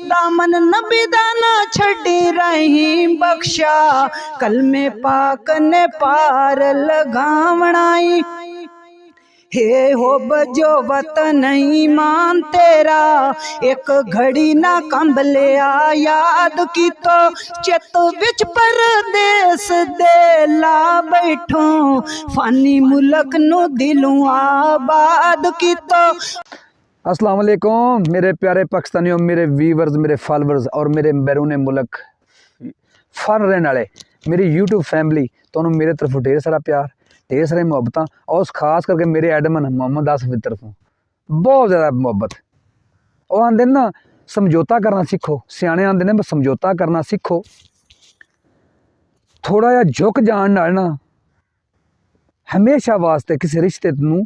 दामन नबी दा ना छड़ी रही बख्शा कलमे पाक ने पार लगावणाई हे हो बजो वतन ईमान तेरा एक घड़ी ना कंब लिया याद की तो चित विच परदेस दे ला बैठो फानी मुल्क नु दिलों आबाद की तो। अस्सलाम वालेकुम मेरे प्यारे पाकिस्तानियों, मेरे व्यूवर्स, मेरे फॉलोवर्स और मेरे बैरून मुल्क फन रहने वाले मेरी यूट्यूब फैमिली, तो मेरे तरफों ढेर सारा प्यार, ढेर सारी मुहब्बत और खास करके मेरे एडमन मोहम्मद आसिफ की तरफों बहुत ज़्यादा मुहब्बत। और आंदे ना समझौता करना सीखो, सियाने आंदे ने समझौता करना सीखो। थोड़ा जा झुक जान नाल ना हमेशा वास्ते किसी रिश्ते नूं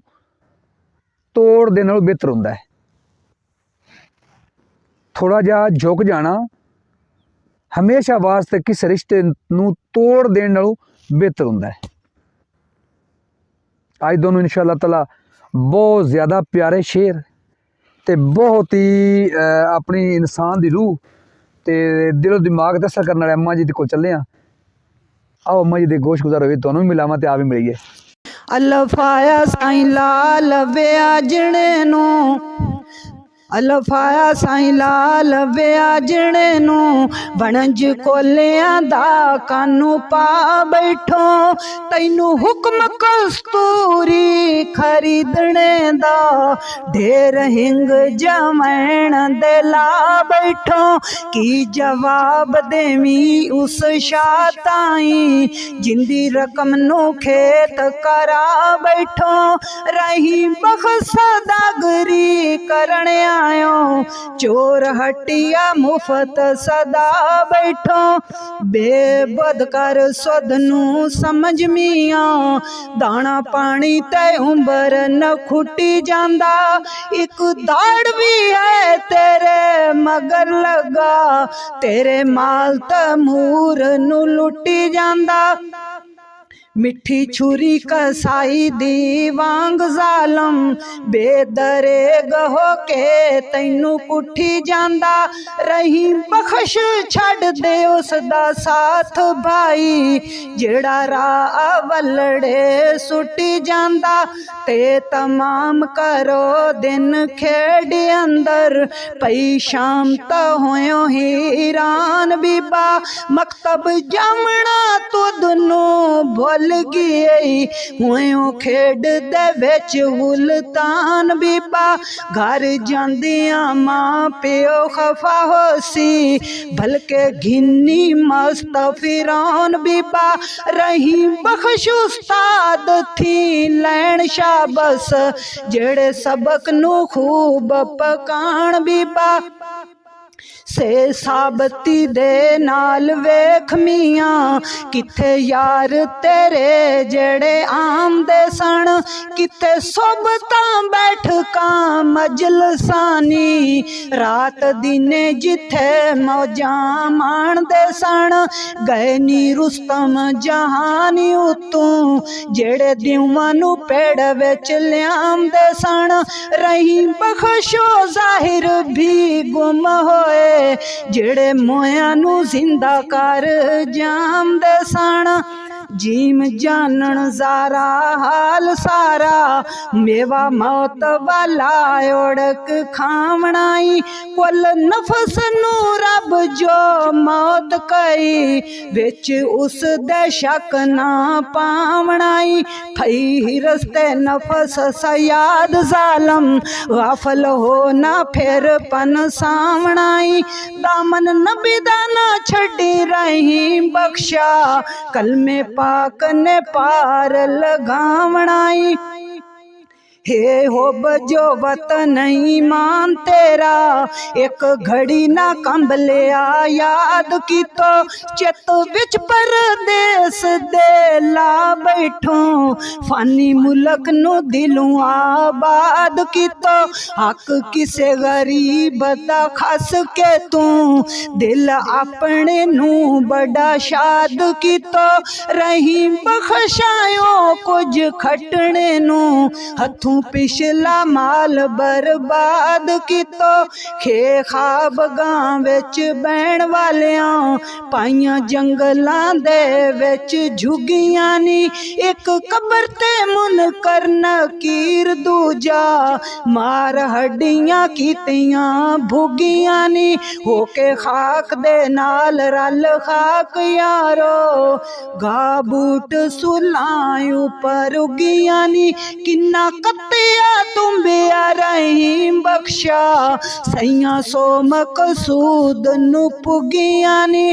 तोड़ देने नालों बेहतर हुंदा है। थोड़ा जा झुक जाना हमेशा वास्ते किसी रिश्ते नूं तोड़ देने नालों बेहतर हुंदा है। आज दोनों इंशाअल्लाह ताला बहुत ज़्यादा प्यारे शेर ते बहुत ही अपनी इंसान दी रूह ते दिलो दिमाग ते असर करने वाले अम्मा जी को चले हाँ। आओ अम्मा जी दे गोश गुजार हुए दोनों मिलावा ते आप भी मिलिए। अलफाया साईं लाल व्याजणे नो, अलफाया साईं लाल व्याजणे नो वणज कोलियां दा कानू पा बैठो तैनू हुक्म कस्तूरी खरीदने दा ढेर हिंग जमैन दे ला बैठो की जवाब देवी उस शाताई जिंदी रकम नू खेत करा बैठो रही बखसदागरी करने आयो चोर हटिया मुफ्त सदा बैठो बेबद कर सुध नू समझ मियां दाना पानी तय उम्र न खुटी जांदा एक दाड़ भी है तेरे मगर लगा तेरे माल तमूर नू लुटी जांदा मिठी छुरी कसाई दी वांग जालम बेदरे गहो के तैनू पुठी जांदा रही बख्श छड़ दे उस दा साथ भाई जेड़ा राह वलड़े सुटी जांदा ते तमाम करो दिन खेड़ अंदर पई शाम तो होयो हैरान बीबा मकतब जामना तो दुनू भुल गई हुओ खेड दे विच गुलतान बीबा घर जांदियां मां प्यो खफा होसी भलके घिन्नी मस्त फिरौन बीबा रही बख्श उस्ताद थी लैन शाबस जेड़े सबक नू खूब पकान बीबा से साबती दे नाल वेख मियां किथे यार तेरे जेड़े आम दे सन किथे सोबतां बैठकां मजलसानी रात दिने जिथे मौजां माणदे सन गए नी रुस्तम जहानी उतों जेड़े दिवां नू पेड़ विच लियांदे सन रही बख्शो जाहिर भी गुम होए जेड़े मोया नू जिंदा कर जामदे सन जीम जानन जारा हाल सारा मेवा मौत वाला ओड़क खावणाई कुल नफस नू रब जो मौत कई विच उस दे शक ना पावणाई थई रस्ते नफस सयाद जालम गाफल हो ना फिर पन सावणाई दामन नबी दा ना छड़ी रही बख्शा कलमे पाक ने पार लगावणाई हे हो बजो वतन ईमान तेरा एक घड़ी ना कंब लिया याद की तो चित विच परदेस दे ला बैठो फानी मुल्क नु दिलों आबाद की तो हक किसे गरीब दा खस के तू दिल अपने नू बड़ा शाद की तो रही बख्शायो कुछ खटने नू हथों हथों पिछला माल बर्बाद कितो खे खाब गां विच बैण वालियां पाइयां जंगलां दे विच झुगियां नी एक कबर ते मुनकर नकीर दूजा मार हड्डियां कीतियां भुगियां नी होके खाक दे नाल रल खाक यारो गा बूट सुलां उपर उगियां नी किन्ना कत्तिया तुम्बिया रहीम बख्शा सैया सो मकसूद नु पुगियां नी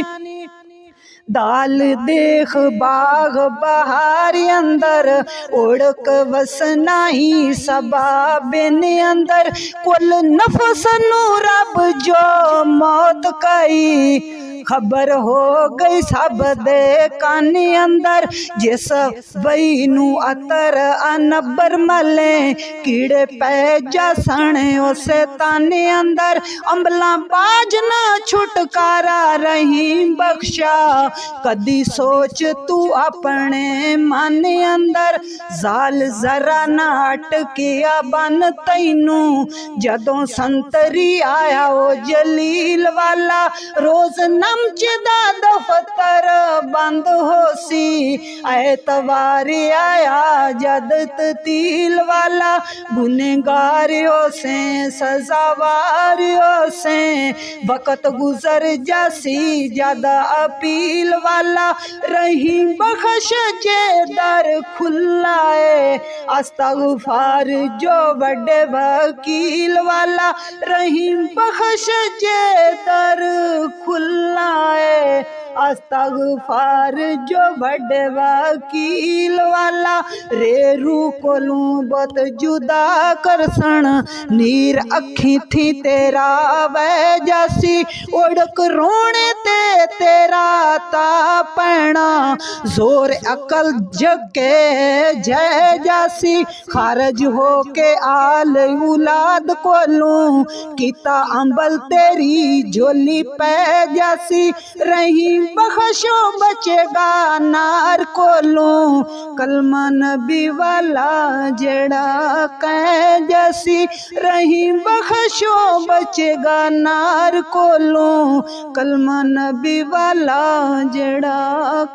दाल देख बाग बहार अंदर उड़क वसना ही सबा बिन अंदर कुल नफस नु रब जो मौत कई खबर हो गई सब दे कानी अंदर जिस वही नु अतर अनबर मले कीड़े पै जासने उसे ताने अंदर अम्बला बाज ना छुटकारा रहीम बख्शा कदी सोच तू अपने मन अंदर जाल जरा ना अटकिया बन तैनू जदों संतरी आया ओ जलील वाला रोज नमचदा दफ्तर बंद होसी ऐतवार आया जद ततील वाला गुनेगार से सजावार से वक्त गुजर जासी ज्यादा अपील वाला रही बख्श जे दर खुला है अस्तगफार जो बड़े वकील वाला रही बख्श जे दर खुला है अस्तगफार जो बड़े वकील वाला रे रू कोलू बत जुदा करसन नीर अखी थी तेरा वह जासी उड़क रोने ते तेरा ता पैना जोर अकल जगे जय जासी खारज हो के आल औलाद कोलू किता अंबल तेरी झोली पै जासी रही बख्शो बचेगा नार कोलू कलमा नबी वाला जेड़ा कह जैसी रही बख्शो बचेगा नार कोलू कलमा नबी वाला जेड़ा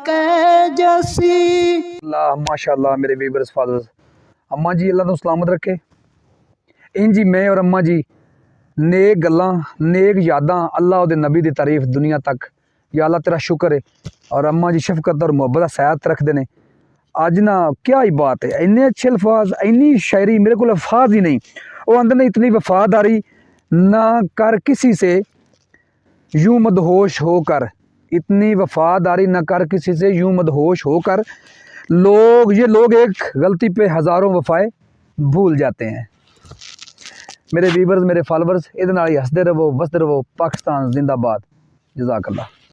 कह जैसी। अल्लाह माशाअल्लाह मेरे वीवर्स फादर्स अम्मा जी अल्लाह तो सलामत रखे। इंज मैं और अम्मा जी नेक गल्लां नेक यादां अल्लाह उहदे नबी दी तारीफ दुनिया तक या अल्लाह तेरा शुक्र है। और अम्मा जी शफकत और मुहब्बत का सयात रखते हैं। अज ना क्या ही बात है, इन्ने अच्छे अल्फाज इन्नी शायरी मेरे को अल्फाज ही नहीं। वो अंदर ने इतनी वफादारी ना कर किसी से यूं मदहोश होकर, इतनी वफादारी ना कर किसी से यूं मदहोश होकर ये लोग एक गलती पे हज़ारों वफाएं भूल जाते हैं। मेरे वीवर्स मेरे फॉलोवर्स इहदे नाल ही हसदे रहो वसदे रहो। पाकिस्तान जिंदाबाद। जज़ाकल्लाह।